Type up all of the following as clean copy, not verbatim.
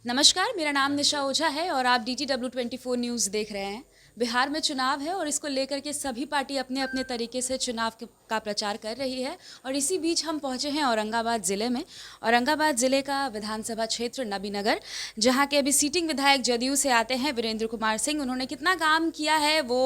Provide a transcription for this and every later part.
नमस्कार, मेरा नाम निशा ओझा है और आप DTW24 न्यूज़ देख रहे हैं। बिहार में चुनाव है और इसको लेकर के सभी पार्टी अपने अपने तरीके से चुनाव का प्रचार कर रही है और इसी बीच हम पहुंचे हैं औरंगाबाद ज़िले में। औरंगाबाद ज़िले का विधानसभा क्षेत्र नबीनगर, जहां के अभी सीटिंग विधायक जदयू से आते हैं वीरेंद्र कुमार सिंह। उन्होंने कितना काम किया है वो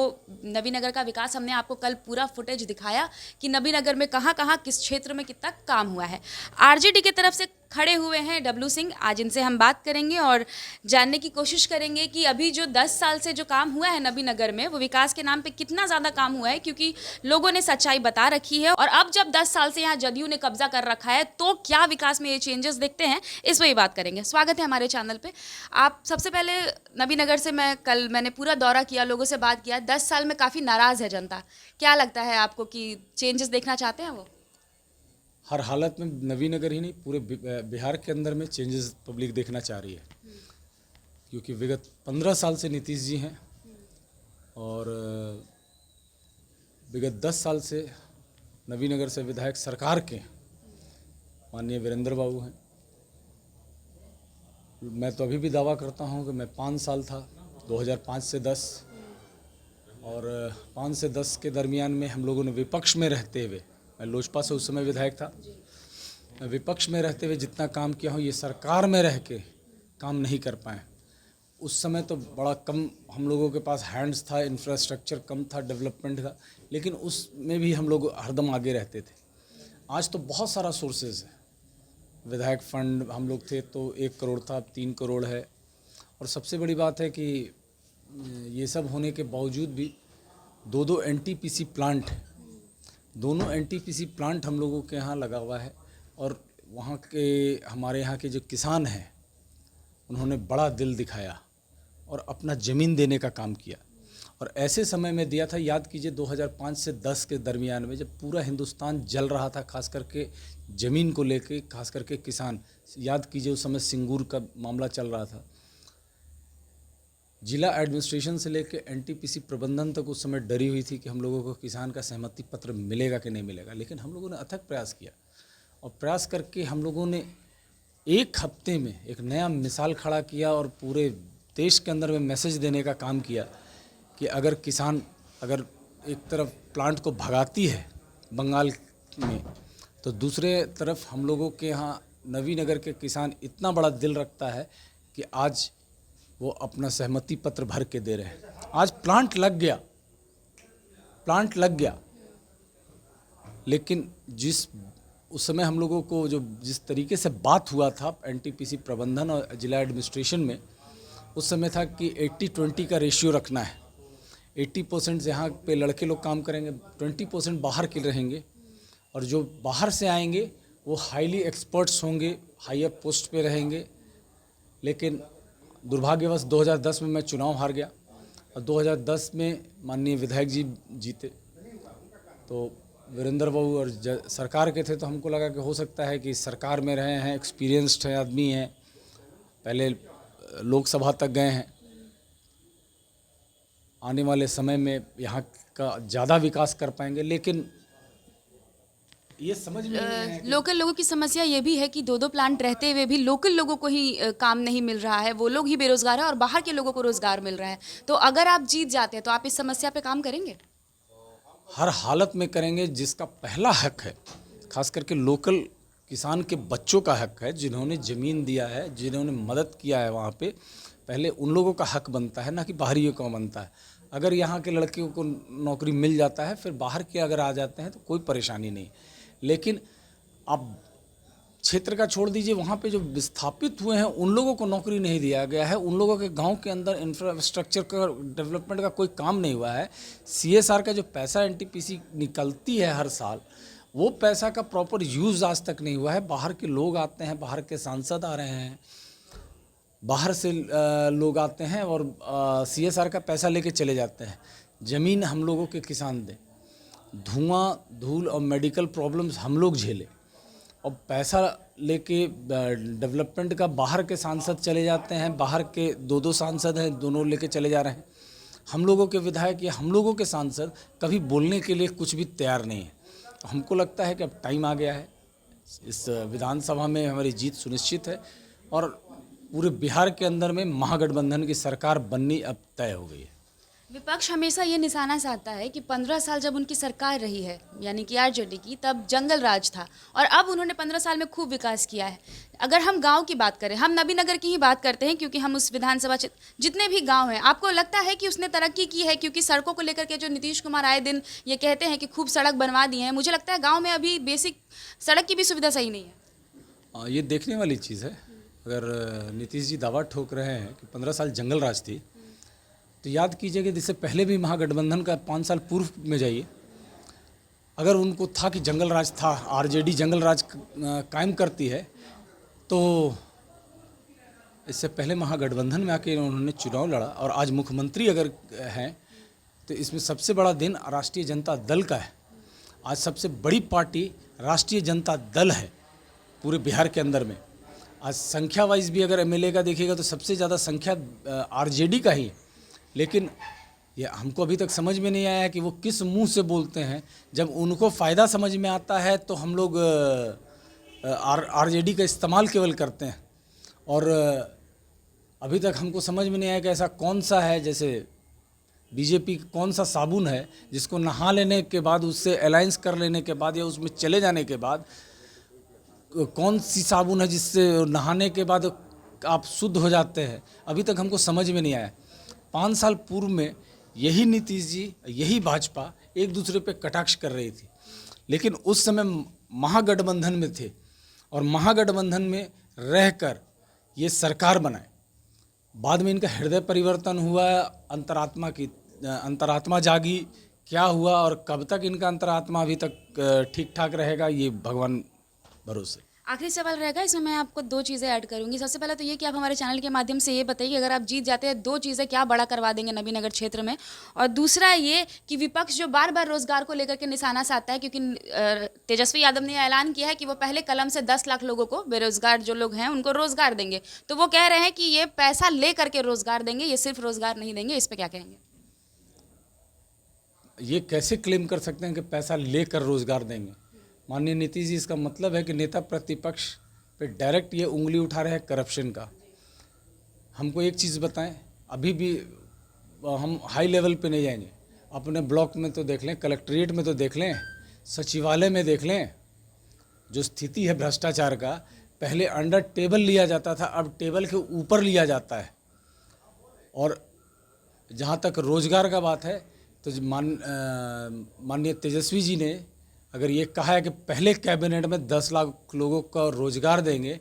नबीनगर का विकास हमने आपको कल पूरा फुटेज दिखाया कि नबीनगर में कहाँ कहाँ किस क्षेत्र में कितना काम हुआ है। आरजेडी की तरफ से खड़े हुए हैं डब्लू सिंह। आज इनसे हम बात करेंगे और जानने की कोशिश करेंगे कि अभी जो 10 साल से जो काम हुआ है नबीनगर में वो विकास के नाम पे कितना ज़्यादा काम हुआ है, क्योंकि लोगों ने सच्चाई बता रखी है। और अब जब 10 साल से यहाँ जदयू ने कब्जा कर रखा है तो क्या विकास में ये चेंजेस देखते हैं, इस पर ही बात करेंगे। स्वागत है हमारे चैनल पे। आप सबसे पहले नबीनगर से मैंने पूरा दौरा किया, लोगों से बात किया। 10 साल में काफ़ी नाराज़ है जनता। क्या लगता है आपको कि चेंजेस देखना चाहते हैं वो? हर हालत में नबीनगर ही नहीं, पूरे बिहार के अंदर में चेंजेस पब्लिक देखना चाह रही है, क्योंकि विगत 15 साल से नीतीश जी हैं और विगत 10 साल से नबीनगर से विधायक सरकार के माननीय वीरेंद्र बाबू हैं। मैं तो अभी भी दावा करता हूं कि मैं 5 साल था, 2005 से 10, और 5 से 10 के दरमियान में हम लोगों ने विपक्ष में रहते हुए, मैं लोजपा से उस समय विधायक था, मैं विपक्ष में रहते हुए जितना काम किया हूँ ये सरकार में रह के काम नहीं कर पाए। उस समय तो बड़ा कम हम लोगों के पास हैंड्स था, इंफ्रास्ट्रक्चर कम था डेवलपमेंट का, लेकिन उसमें भी हम लोग हरदम आगे रहते थे। आज तो बहुत सारा सोर्सेज है। विधायक फंड हम लोग थे तो 1 करोड़ था, अब 3 करोड़ है। और सबसे बड़ी बात है कि ये सब होने के बावजूद भी दो NTPC प्लांट है। दोनों NTPC प्लांट हम लोगों के यहाँ लगा हुआ है और वहाँ के हमारे यहाँ के जो किसान हैं उन्होंने बड़ा दिल दिखाया और अपना ज़मीन देने का काम किया। और ऐसे समय में दिया था, याद कीजिए 2005 से 10 के दरमियान में जब पूरा हिंदुस्तान जल रहा था, खास करके ज़मीन को लेके, खास करके किसान। याद कीजिए उस समय सिंगूर का मामला चल रहा था। जिला एडमिनिस्ट्रेशन से लेकर NTPC प्रबंधन तक उस समय डरी हुई थी कि हम लोगों को किसान का सहमति पत्र मिलेगा कि नहीं मिलेगा। लेकिन हम लोगों ने अथक प्रयास किया और प्रयास करके हम लोगों ने 1 हफ्ते में एक नया मिसाल खड़ा किया और पूरे देश के अंदर में मैसेज देने का काम किया कि अगर किसान अगर एक तरफ प्लांट को भगाती है बंगाल में, तो दूसरे तरफ हम लोगों के यहाँ नबीनगर के किसान इतना बड़ा दिल रखता है कि आज वो अपना सहमति पत्र भर के दे रहे हैं। आज प्लांट लग गया, लेकिन उस समय हम लोगों को जिस तरीके से बात हुआ था NTPC प्रबंधन और जिला एडमिनिस्ट्रेशन में, उस समय था कि 80-20 का रेशियो रखना है। 80% यहाँ पे लड़के लोग काम करेंगे, 20% बाहर के रहेंगे, और जो बाहर से आएंगे वो हाईली एक्सपर्ट्स होंगे, हाईअप पोस्ट पे रहेंगे। लेकिन दुर्भाग्यवश 2010 में मैं चुनाव हार गया और 2010 में माननीय विधायक जी जीते। तो वीरेंद्र बाबू और सरकार के थे, तो हमको लगा कि हो सकता है कि सरकार में रहे हैं, एक्सपीरियंस्ड हैं, आदमी हैं, पहले लोकसभा तक गए हैं, आने वाले समय में यहाँ का ज़्यादा विकास कर पाएंगे। लेकिन ये समझ में नहीं है कि लोकल लोगों की समस्या ये भी है कि 2 प्लांट रहते हुए भी लोकल लोगों को ही काम नहीं मिल रहा है, वो लोग ही बेरोजगार है और बाहर के लोगों को रोजगार मिल रहा है। तो अगर आप जीत जाते हैं तो आप इस समस्या पे काम करेंगे? हर हालत में करेंगे। जिसका पहला हक है, खास करके लोकल किसान के बच्चों का हक है, जिन्होंने ज़मीन दिया है, जिन्होंने मदद किया है वहाँ पे, पहले उन लोगों का हक बनता है, ना कि बाहरियों का बनता है। अगर यहाँ के लड़कियों को नौकरी मिल जाता है, फिर बाहर के अगर आ जाते हैं तो कोई परेशानी नहीं। लेकिन आप क्षेत्र का छोड़ दीजिए, वहाँ पे जो विस्थापित हुए हैं उन लोगों को नौकरी नहीं दिया गया है। उन लोगों के गांव के अंदर इंफ्रास्ट्रक्चर का डेवलपमेंट का कोई काम नहीं हुआ है। CSR का जो पैसा NTPC निकलती है हर साल, वो पैसा का प्रॉपर यूज़ आज तक नहीं हुआ है। बाहर के लोग आते हैं, बाहर के सांसद आ रहे हैं, बाहर से लोग आते हैं और CSR का पैसा लेके चले जाते हैं। ज़मीन हम लोगों के किसान दें, धुआं धूल और मेडिकल प्रॉब्लम्स हम लोग झेले, और पैसा लेके डेवलपमेंट का बाहर के सांसद चले जाते हैं। बाहर के 2 सांसद हैं, दोनों लेके चले जा रहे हैं। हम लोगों के विधायक या हम लोगों के सांसद कभी बोलने के लिए कुछ भी तैयार नहीं है। हमको लगता है कि अब टाइम आ गया है, इस विधानसभा में हमारी जीत सुनिश्चित है और पूरे बिहार के अंदर में महागठबंधन की सरकार बननी अब तय हो गई है। विपक्ष हमेशा ये निशाना साधता है कि 15 साल जब उनकी सरकार रही है यानी कि आरजेडी की, तब जंगल राज था और अब उन्होंने 15 साल में खूब विकास किया है। अगर हम गांव की बात करें, हम नबीनगर की ही बात करते हैं क्योंकि हम उस विधानसभा क्षेत्र जितने भी गांव हैं, आपको लगता है कि उसने तरक्की की है? क्योंकि सड़कों को लेकर के जो नीतीश कुमार आए दिन ये कहते हैं कि खूब सड़क बनवा दिए हैं, मुझे लगता है गाँव में अभी बेसिक सड़क की भी सुविधा सही नहीं है। ये देखने वाली चीज़ है। अगर नीतीश जी दावा ठोक रहे हैं कि 15 साल जंगल राज थी, तो याद कीजिए कि इससे पहले भी महागठबंधन का 5 साल पूर्व में जाइए, अगर उनको था कि जंगल राज था, आरजेडी जंगल राज कायम करती है, तो इससे पहले महागठबंधन में आके उन्होंने चुनाव लड़ा और आज मुख्यमंत्री अगर हैं तो इसमें सबसे बड़ा दिन राष्ट्रीय जनता दल का है। आज सबसे बड़ी पार्टी राष्ट्रीय जनता दल है पूरे बिहार के अंदर में। आज संख्या वाइज भी अगर एमएलए का देखिएगा तो सबसे ज़्यादा संख्या आरजेडी का ही है, लेकिन ये हमको अभी तक समझ में नहीं आया है कि वो किस मुंह से बोलते हैं। जब उनको फ़ायदा समझ में आता है तो हम लोग आरजेडी का इस्तेमाल केवल करते हैं, और अभी तक हमको समझ में नहीं आया कि ऐसा कौन सा है, जैसे बीजेपी कौन सा साबुन है जिसको नहा लेने के बाद, उससे अलायंस कर लेने के बाद या उसमें चले जाने के बाद, कौन सी साबुन है जिससे नहाने के बाद आप शुद्ध हो जाते हैं। अभी तक हमको समझ में नहीं आया। 5 साल पूर्व में यही नीतीश जी, यही भाजपा एक दूसरे पे कटाक्ष कर रही थी, लेकिन उस समय महागठबंधन में थे और महागठबंधन में रहकर ये सरकार बनाए। बाद में इनका हृदय परिवर्तन हुआ, अंतरात्मा जागी, क्या हुआ और कब तक इनका अंतरात्मा अभी तक ठीक ठाक रहेगा, ये भगवान भरोसे। आखिरी सवाल रहेगा, इसमें मैं आपको 2 चीज़ें ऐड करूंगी। सबसे पहले तो ये कि आप हमारे चैनल के माध्यम से ये बताइए कि अगर आप जीत जाते हैं 2 चीज़ें क्या बड़ा करवा देंगे नबीनगर क्षेत्र में, और दूसरा ये कि विपक्ष जो बार बार रोजगार को लेकर के निशाना साधता है, क्योंकि तेजस्वी यादव ने ऐलान किया है कि वो पहले कलम से 10 लाख लोगों को, बेरोजगार जो लोग हैं उनको रोजगार देंगे, तो वो कह रहे हैं कि ये पैसा ले करके रोजगार देंगे, ये सिर्फ रोजगार नहीं देंगे। इस पर क्या कहेंगे? ये कैसे क्लेम कर सकते हैं कि पैसा लेकर रोजगार देंगे? माननीय नीतीश जी, इसका मतलब है कि नेता प्रतिपक्ष पे डायरेक्ट ये उंगली उठा रहे हैं करप्शन का। हमको एक चीज़ बताएं, अभी भी हम हाई लेवल पे नहीं जाएंगे, अपने ब्लॉक में तो देख लें, कलेक्ट्रेट में तो देख लें, सचिवालय में देख लें, जो स्थिति है भ्रष्टाचार का, पहले अंडर टेबल लिया जाता था, अब टेबल के ऊपर लिया जाता है। और जहाँ तक रोजगार का बात है तो माननीय तेजस्वी जी ने अगर ये कहा है कि पहले कैबिनेट में 10 लाख लोगों को रोजगार देंगे,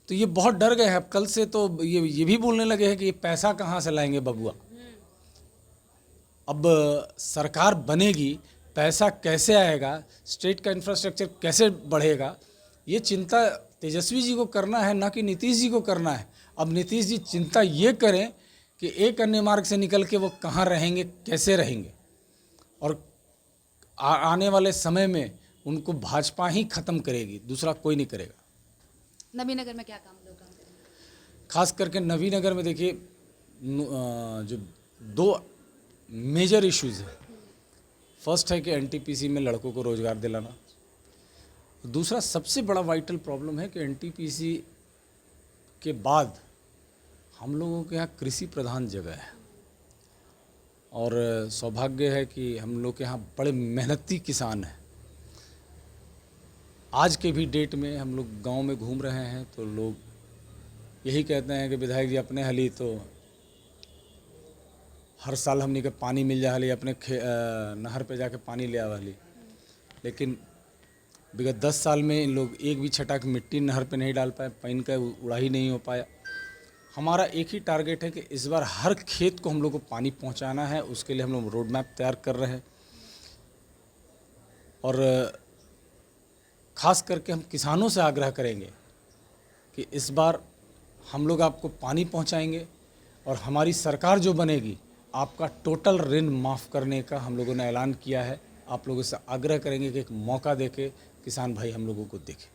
तो ये बहुत डर गए हैं। अब कल से तो ये भी बोलने लगे हैं कि ये पैसा कहाँ से लाएंगे बबुआ। अब सरकार बनेगी, पैसा कैसे आएगा, स्टेट का इंफ्रास्ट्रक्चर कैसे बढ़ेगा, ये चिंता तेजस्वी जी को करना है, ना कि नीतीश जी को करना है। अब नीतीश जी चिंता ये करें कि एक अन्य मार्ग से निकल के वो कहाँ रहेंगे, कैसे रहेंगे, और आने वाले समय में उनको भाजपा ही खत्म करेगी, दूसरा कोई नहीं करेगा। नबीनगर में क्या काम लोग करेंगे? खास करके नबीनगर में देखिए, जो 2 मेजर इश्यूज़ है। फर्स्ट है कि एनटीपीसी में लड़कों को रोज़गार दिलाना। दूसरा सबसे बड़ा वाइटल प्रॉब्लम है कि एनटीपीसी के बाद हम लोगों के यहाँ कृषि प्रधान जगह है, और सौभाग्य है कि हम लोग के यहाँ बड़े मेहनती किसान हैं। आज के भी डेट में हम लोग गांव में घूम रहे हैं तो लोग यही कहते हैं कि विधायक जी अपने हली तो हर साल हमने के पानी मिल जा हली, अपने नहर पे जाके पानी ले आवा हली, लेकिन विगत 10 साल में इन लोग एक भी छटाक मिट्टी नहर पे नहीं डाल पाए, पानी का उड़ाही नहीं हो पाया। हमारा एक ही टारगेट है कि इस बार हर खेत को हम लोग को पानी पहुंचाना है, उसके लिए हम लोग रोड मैप तैयार कर रहे हैं। और ख़ास करके हम किसानों से आग्रह करेंगे कि इस बार हम लोग आपको पानी पहुंचाएंगे, और हमारी सरकार जो बनेगी आपका टोटल ऋण माफ़ करने का हम लोगों ने ऐलान किया है। आप लोगों से आग्रह करेंगे कि एक मौका देके किसान भाई हम लोगों को देखें।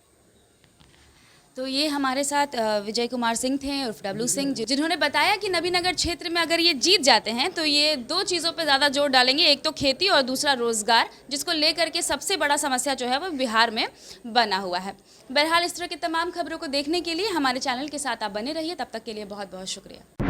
तो ये हमारे साथ विजय कुमार सिंह थे उर्फ डब्लू सिंह, जिन्होंने बताया कि नबीनगर क्षेत्र में अगर ये जीत जाते हैं तो ये 2 चीज़ों पे ज़्यादा जोर डालेंगे, एक तो खेती और दूसरा रोजगार, जिसको लेकर के सबसे बड़ा समस्या जो है वो बिहार में बना हुआ है। बहरहाल इस तरह की तमाम खबरों को देखने के लिए हमारे चैनल के साथ आप बने रहिए। तब तक के लिए बहुत बहुत शुक्रिया।